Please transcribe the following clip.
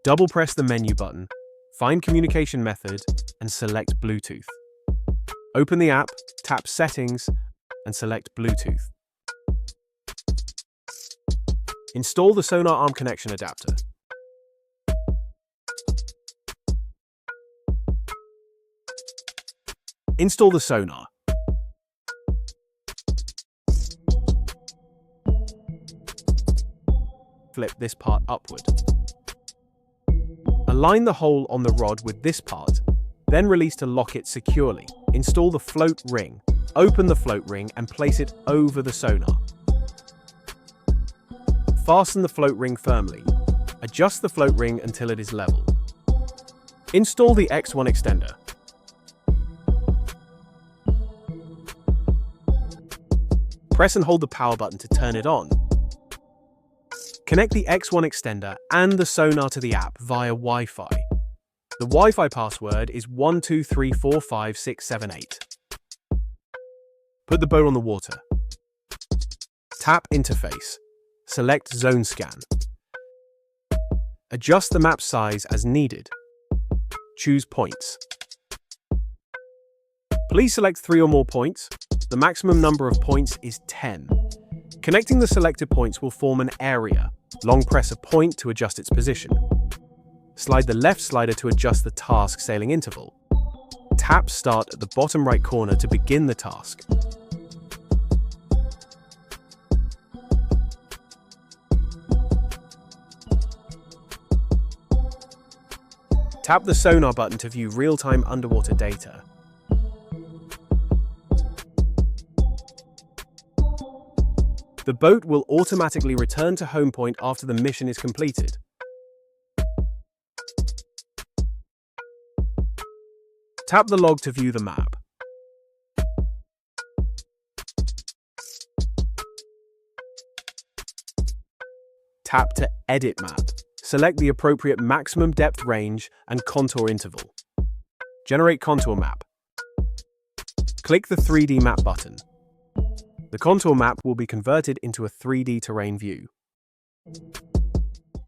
Double press the menu button, find communication method, and select Bluetooth. Open the app, tap Settings, and select Bluetooth. Install the sonar arm connection adapter. Install the sonar. Flip this part upward. Align the hole on the rod with this part, then release to lock it securely. Install the float ring. Open the float ring and place it over the sonar. Fasten the float ring firmly. Adjust the float ring until it is level. Install the X1 extender. Press and hold the power button to turn it on. Connect the X1 extender and the sonar to the app via Wi-Fi. The Wi-Fi password is 123456778. Put the boat on the water. Tap Interface. Select Zone Scan. Adjust the map size as needed. Choose Points. Please select 3 or more points. The maximum number of points is 10. Connecting the selected points will form an area. Long press a point to adjust its position. Slide the left slider to adjust the task sailing interval. Tap Start at the bottom right corner to begin the task. Tap the sonar button to view real-time underwater data. The boat will automatically return to home point after the mission is completed. Tap the log to view the map. Tap to edit map. Select the appropriate maximum depth range and contour interval. Generate contour map. Click the 3D map button. The contour map will be converted into a 3D terrain view.